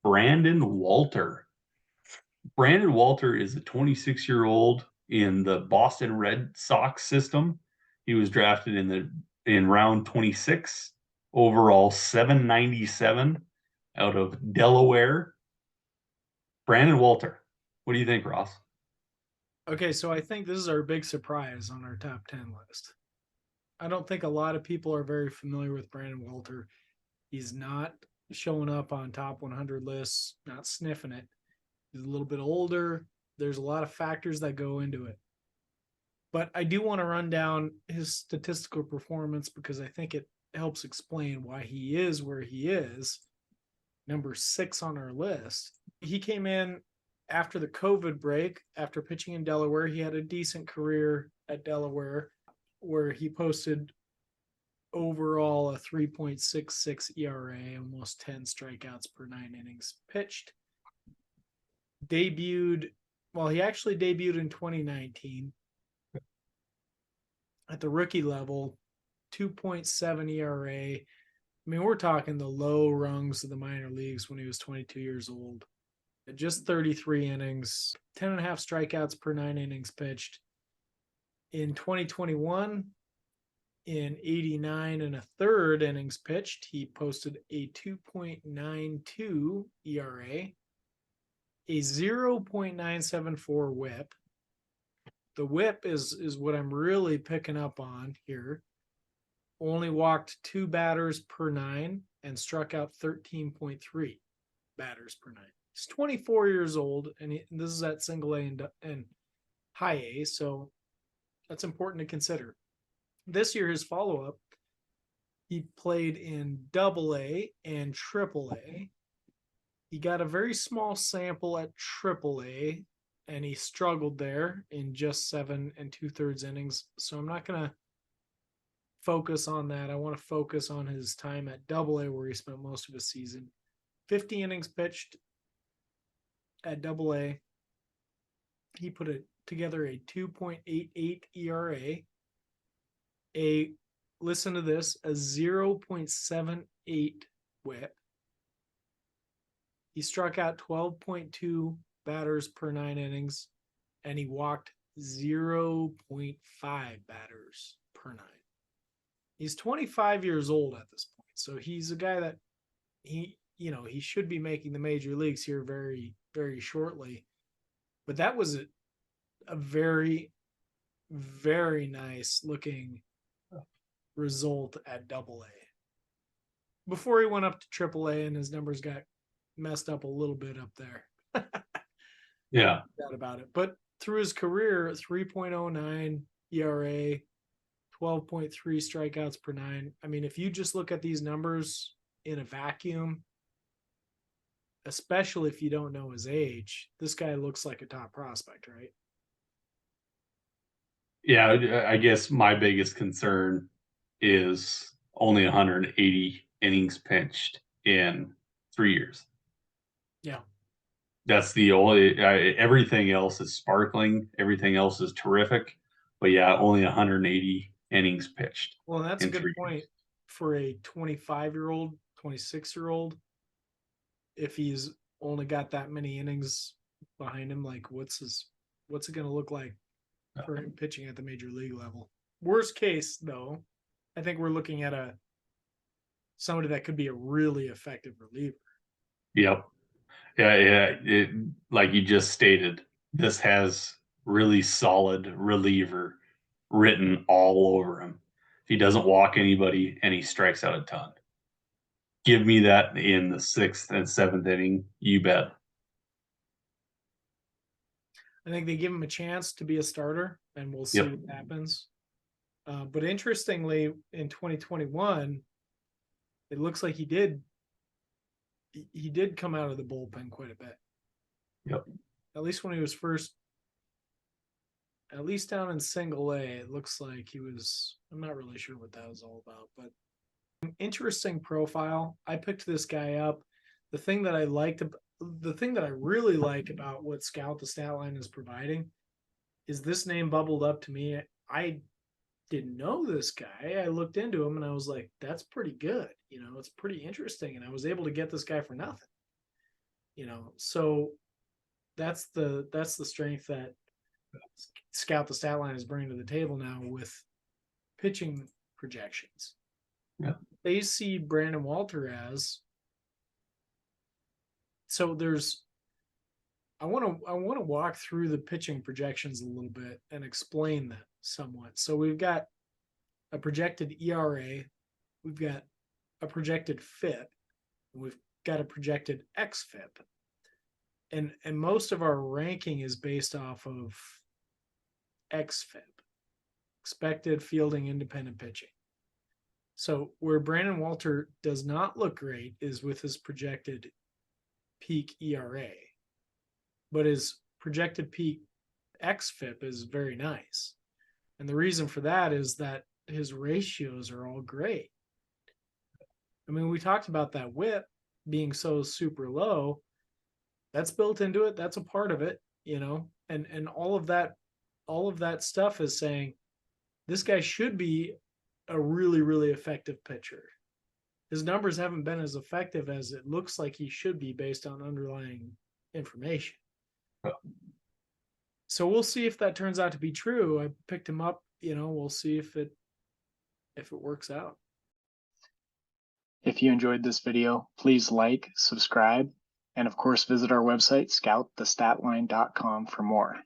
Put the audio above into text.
Brandon Walter. Brandon Walter is a 26-year-old in the Boston Red Sox system. He was drafted in round 26, overall 797 out of Delaware. Brandon Walter. What do you think, Ross? Okay, so I think this is our big surprise on our top 10 list. I don't think a lot of people are very familiar with Brandon Walter. He's not showing up on top 100 lists, not sniffing it. He's a little bit older. There's a lot of factors that go into it. But I do want to run down his statistical performance because I think it helps explain why he is where he is. Number 6 on our list. He came in after the COVID break, after pitching in Delaware. He had a decent career at Delaware where he posted overall a 3.66 ERA, almost 10 strikeouts per 9 innings pitched. He actually debuted in 2019 at the rookie level, 2.7 ERA. I mean, we're talking the low rungs of the minor leagues when he was 22 years old. Just 33 innings, 10 and a half strikeouts per 9 innings pitched. In 2021, in 89 and a third innings pitched, he posted a 2.92 ERA, a 0.974 whip. The whip is what I'm really picking up on here. Only walked 2 batters per 9 and struck out 13.3 batters per 9. He's 24 years old, and this is at single A and high A, so that's important to consider. This year, his follow-up, he played in double A and triple A. He got a very small sample at triple A, and he struggled there in just 7 2/3 innings. So I'm not going to focus on that. I want to focus on his time at double A, where he spent most of his season. 50 innings pitched at double A. He put together a 2.88 ERA, listen to this, a 0.78 whip. He struck out 12.2 batters per 9 innings, and he walked 0.5 batters per 9. He's 25 years old at this point, so he's a guy that he should be making the major leagues here very, very shortly. But that was a very, very nice looking result at double A. Before he went up to triple A and his numbers got messed up a little bit up there. Yeah. Doubt about it. But through his career, 3.09 ERA, 12.3 strikeouts per 9. I mean, if you just look at these numbers in a vacuum, especially if you don't know his age, this guy looks like a top prospect, right? Yeah, I guess my biggest concern is only 180 innings pitched in 3 years. Yeah. That's the only, everything else is sparkling. Everything else is terrific. But yeah, only 180 innings pitched Well, that's a in good 3 years. point for a 25-year-old, 26-year-old. If he's only got that many innings behind him, like what's it going to look like for him pitching at the major league level? Worst case, though, I think we're looking at somebody that could be a really effective reliever. Yep. Yeah. Like you just stated, this has really solid reliever written all over him. He doesn't walk anybody and he strikes out a ton. Give me that in the 6th and 7th inning, you bet. I think they give him a chance to be a starter, and we'll see Yep. what happens. But interestingly, in 2021, it looks like he did come out of the bullpen quite a bit. Yep. At least when he was first, at least down in single A, it looks like he was. I'm not really sure what that was all about, but interesting profile. I picked this guy up. The thing that I really like about what Scout the Statline is providing is this name bubbled up to me. I didn't know this guy. I looked into him and I was like, that's pretty good. It's pretty interesting. And I was able to get this guy for nothing. So that's the strength that Scout the Statline is bringing to the table now with pitching projections. Yeah. They see Brandon Walter as, so there's, I want to walk through the pitching projections a little bit and explain that somewhat. So we've got a projected ERA, we've got a projected FIP, we've got a projected XFIP, and most of our ranking is based off of XFIP, expected fielding independent pitching. So where Brandon Walter does not look great is with his projected peak ERA, but his projected peak XFIP is very nice. And the reason for that is that his ratios are all great. I mean, we talked about that whip being so super low. That's built into it. That's a part of it, and all of that stuff is saying this guy should be a really, really effective pitcher. His numbers haven't been as effective as it looks like he should be based on underlying information. So we'll see if that turns out to be true. I picked him up, we'll see if it works out. If you enjoyed this video, please like, subscribe, and of course visit our website, scoutthestatline.com for more.